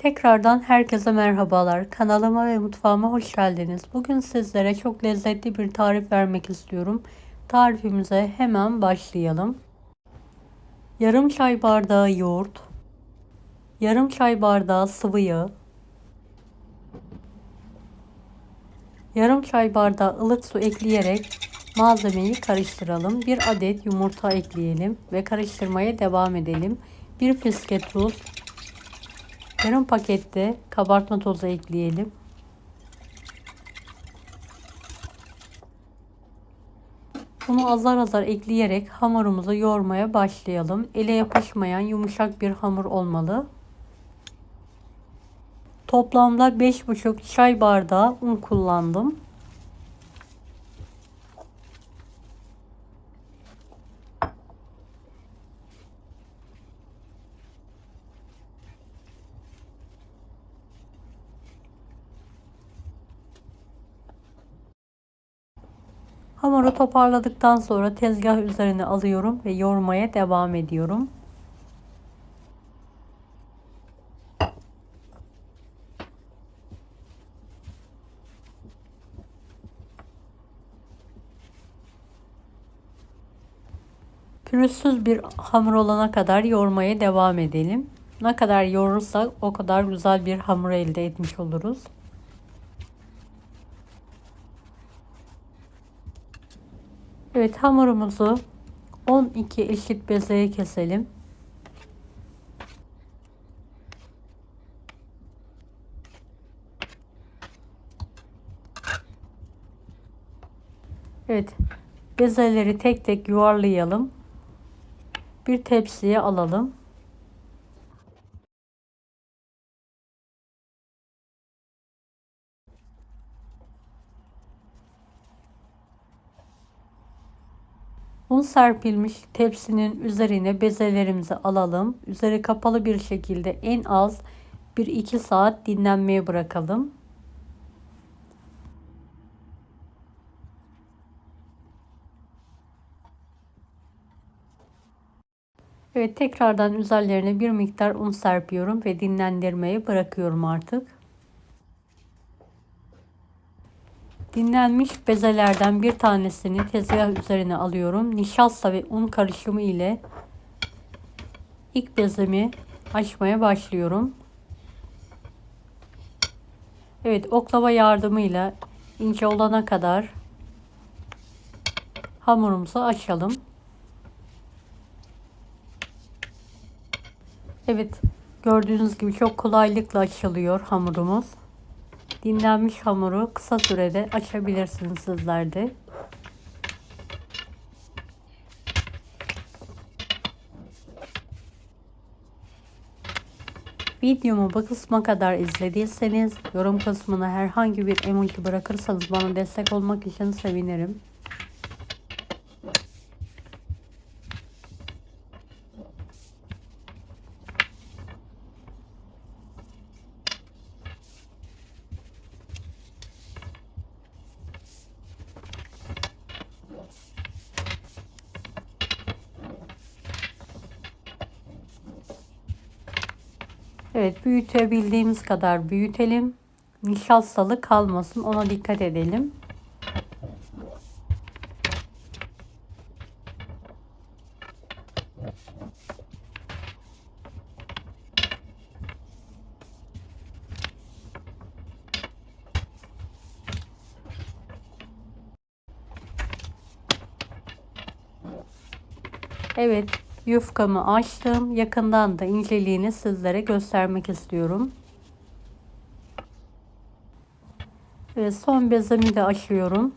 Tekrardan herkese merhabalar. Kanalıma ve mutfağıma hoş geldiniz. Bugün sizlere çok lezzetli bir tarif vermek istiyorum. Tarifimize hemen başlayalım. Yarım çay bardağı yoğurt, yarım çay bardağı sıvı yağ, yarım çay bardağı ılık su ekleyerek malzemeyi karıştıralım. Bir adet yumurta ekleyelim ve karıştırmaya devam edelim. Bir fiske tuz, yarım pakette kabartma tozu ekleyelim. Bunu azar azar ekleyerek hamurumuzu yoğurmaya başlayalım. Ele yapışmayan yumuşak bir hamur olmalı. Toplamda 5,5 çay bardağı un kullandım. Hamuru toparladıktan sonra tezgah üzerine alıyorum ve yoğurmaya devam ediyorum. Pürüzsüz bir hamur olana kadar yoğurmaya devam edelim. Ne kadar yoğurursak o kadar güzel bir hamur elde etmiş oluruz. Evet, hamurumuzu 12 eşit bezeye keselim. Evet, bezeleri tek tek yuvarlayalım. Bir tepsiye alalım. Un serpilmiş tepsinin üzerine bezelerimizi alalım. Üzeri kapalı bir şekilde en az 1-2 saat dinlenmeye bırakalım. Evet, tekrardan üzerlerine bir miktar un serpiyorum ve dinlendirmeye bırakıyorum artık. Dinlenmiş bezelerden bir tanesini tezgah üzerine alıyorum. Nişasta ve un karışımı ile ilk bezemi açmaya başlıyorum. Evet, oklava yardımıyla ince olana kadar hamurumuzu açalım. Evet, gördüğünüz gibi çok kolaylıkla açılıyor hamurumuz. Dinlenmiş hamuru kısa sürede açabilirsiniz sizler de. Videomu bu kısma kadar izlediyseniz yorum kısmına herhangi bir emoji bırakırsanız bana destek olmak için sevinirim. Evet, büyütebildiğimiz kadar büyütelim. Nişastalı kalmasın, ona dikkat edelim. Evet, yufkamı açtım. Yakından da inceliğini sizlere göstermek istiyorum. Ve son bezemi de açıyorum.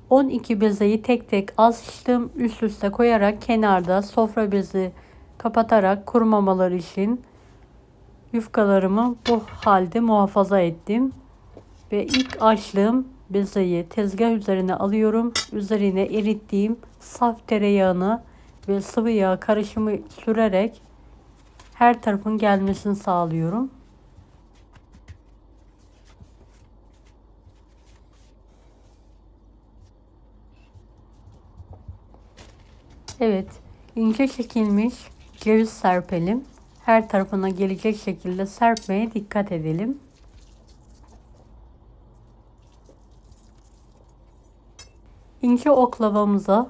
12 bezeyi tek tek açtım. Üst üste koyarak kenarda sofra bezi kapatarak kurumamaları için yufkalarımı bu halde muhafaza ettim. Ve ilk açtığım bezeyi tezgah üzerine alıyorum. Üzerine erittiğim saf tereyağını ve sıvı yağ karışımı sürerek her tarafın gelmesini sağlıyorum. Evet, ince çekilmiş ceviz serpelim her tarafına gelecek şekilde serpmeye dikkat edelim. İnce oklavamıza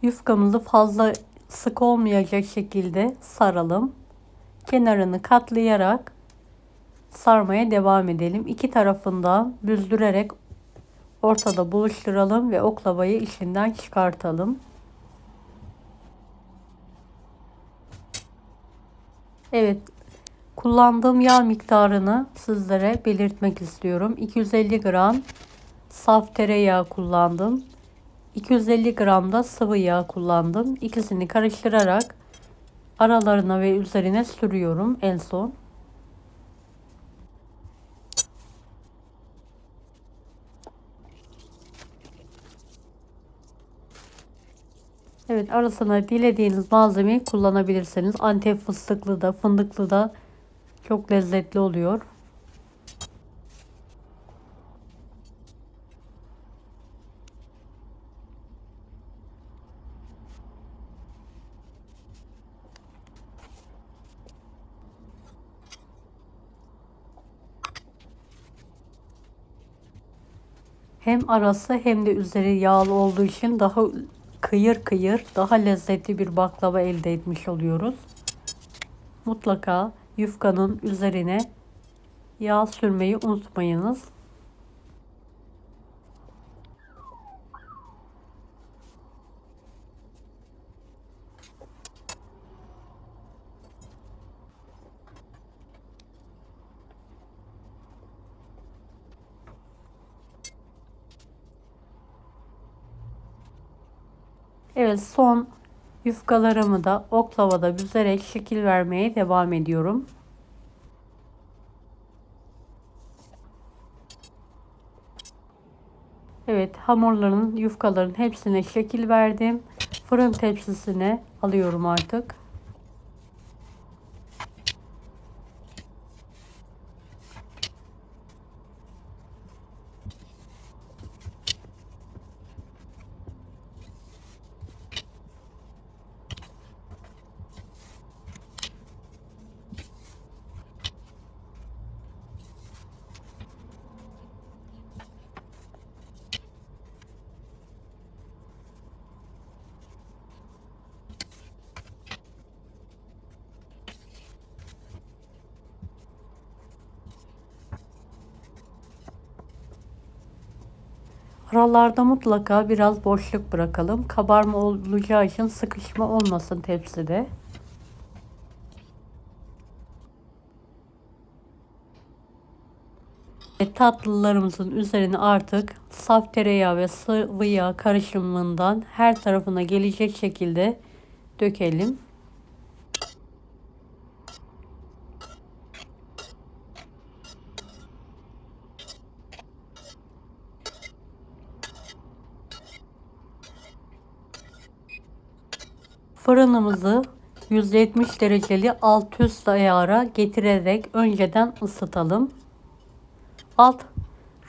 yufkamızı fazla sık olmayacak şekilde saralım. Kenarını katlayarak sarmaya devam edelim. İki tarafından büzdürerek ortada buluşturalım ve oklavayı içinden çıkartalım. Evet, kullandığım yağ miktarını sizlere belirtmek istiyorum. 250 gram saf tereyağı kullandım. 250 gram da sıvı yağ kullandım. İkisini karıştırarak aralarına ve üzerine sürüyorum en son. Evet, arasına dilediğiniz malzemeyi kullanabilirsiniz. Antep fıstıklı da fındıklı da çok lezzetli oluyor. Hem arası hem de üzeri yağlı olduğu için daha kıyır kıyır, daha lezzetli bir baklava elde etmiş oluyoruz. Mutlaka yufkanın üzerine yağ sürmeyi unutmayınız. Evet, son yufkalarımı da oklavada büzerek şekil vermeye devam ediyorum. Evet, hamurların, yufkaların hepsine şekil verdim. Fırın tepsisine alıyorum artık. Aralarda mutlaka biraz boşluk bırakalım. Kabarma olacağı için sıkışma olmasın tepside. Tatlılarımızın üzerine artık saf tereyağı ve sıvı yağ karışımından her tarafına gelecek şekilde dökelim. Fırınımızı 170 dereceli alt üst ayara getirerek önceden ısıtalım. Alt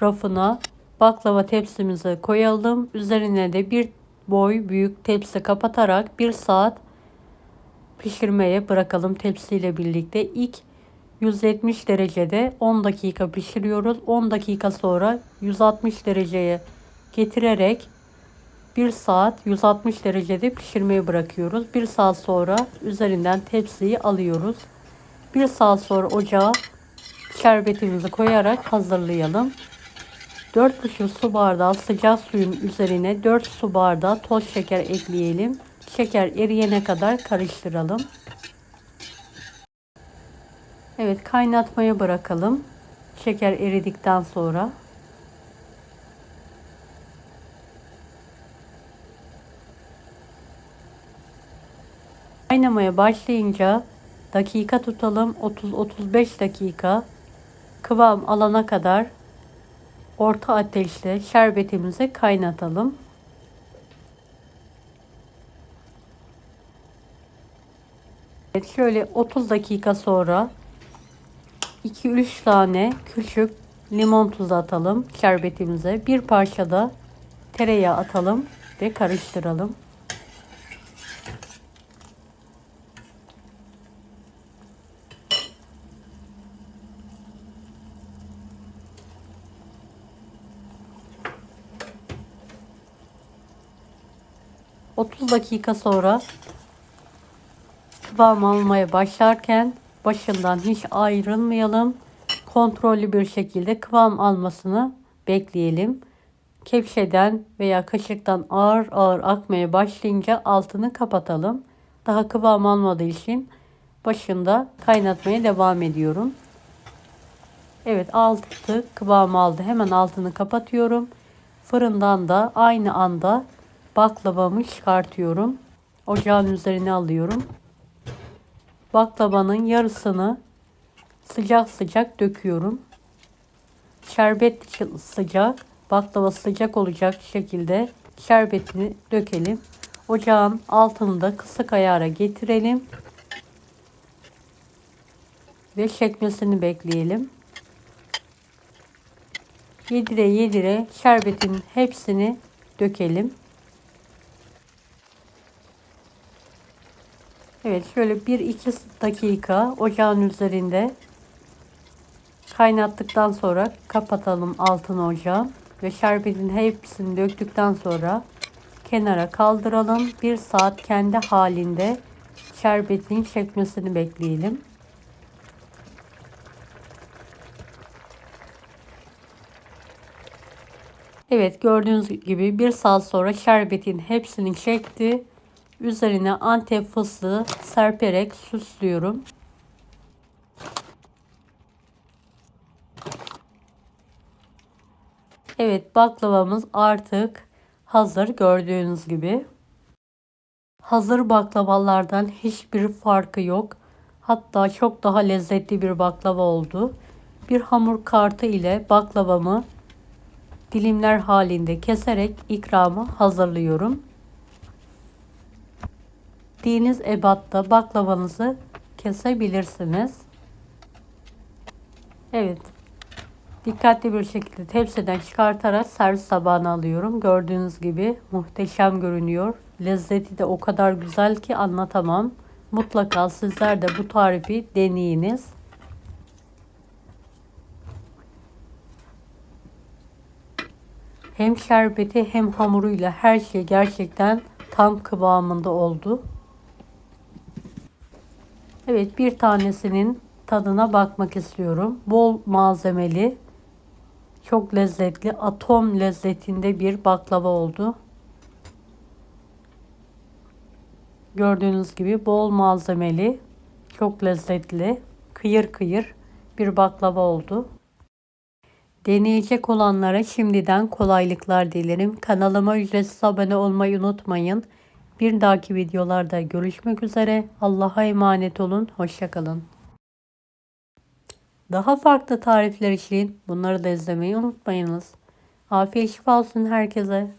rafına baklava tepsimizi koyalım. Üzerine de bir boy büyük tepsi kapatarak 1 saat pişirmeye bırakalım tepsiyle birlikte. İlk 170 derecede 10 dakika pişiriyoruz. 10 dakika sonra 160 dereceye getirerek 1 saat 160 derecede pişirmeye bırakıyoruz. 1 saat sonra üzerinden tepsiyi alıyoruz. 1 saat sonra ocağa şerbetimizi koyarak hazırlayalım. 4,5 su bardağı sıcak suyun üzerine 4 su bardağı toz şeker ekleyelim. Şeker eriyene kadar karıştıralım. Evet, kaynatmaya bırakalım. Şeker eridikten sonra. Kaynamaya başlayınca dakika tutalım. 30-35 dakika kıvam alana kadar orta ateşte şerbetimizi kaynatalım. Evet, şöyle 30 dakika sonra 2-3 tane küçük limon tuzu atalım şerbetimize. Bir parça da tereyağı atalım ve karıştıralım. 30 dakika sonra kıvam almaya başlarken başından hiç ayrılmayalım. Kontrollü bir şekilde kıvam almasını bekleyelim. Kepçeden veya kaşıktan ağır ağır akmaya başlayınca altını kapatalım. Daha kıvam almadığı için başında kaynatmaya devam ediyorum. Evet, altı kıvam aldı. Hemen altını kapatıyorum. Fırından da aynı anda baklavamı çıkartıyorum. Ocağın üzerine alıyorum. Baklavanın yarısını sıcak sıcak döküyorum. Şerbet sıcak, baklava sıcak olacak şekilde şerbetini dökelim. Ocağın altını da kısık ayara getirelim ve çekmesini bekleyelim. Yedire yedire şerbetin hepsini dökelim. Evet, şöyle 1-2 dakika ocağın üzerinde kaynattıktan sonra kapatalım altını ocağın ve şerbetin hepsini döktükten sonra kenara kaldıralım. 1 saat kendi halinde şerbetin çekmesini bekleyelim. Evet, gördüğünüz gibi 1 saat sonra şerbetin hepsini çekti. Üzerine Antep fıstığı serperek süslüyorum. Evet, baklavamız artık hazır gördüğünüz gibi. Hazır baklavalardan hiçbir farkı yok. Hatta çok daha lezzetli bir baklava oldu. Bir hamur kartı ile baklavamı dilimler halinde keserek ikramı hazırlıyorum. Dilediğiniz ebatta baklavanızı kesebilirsiniz. Evet. Dikkatli bir şekilde tepsiden çıkartarak servis tabağına alıyorum. Gördüğünüz gibi muhteşem görünüyor. Lezzeti de o kadar güzel ki anlatamam. Mutlaka sizler de bu tarifi deneyiniz. Hem şerbeti hem hamuruyla her şey gerçekten tam kıvamında oldu. Evet, bir tanesinin tadına bakmak istiyorum. Bol malzemeli, çok lezzetli, atom lezzetinde bir baklava oldu. Gördüğünüz gibi bol malzemeli, çok lezzetli, kıyır kıyır bir baklava oldu. Deneyecek olanlara şimdiden kolaylıklar dilerim. Kanalıma ücretsiz abone olmayı unutmayın. Bir dahaki videolarda görüşmek üzere. Allah'a emanet olun. Hoşça kalın. Daha farklı tarifler için bunları da izlemeyi unutmayınız. Afiyet şifa olsun herkese.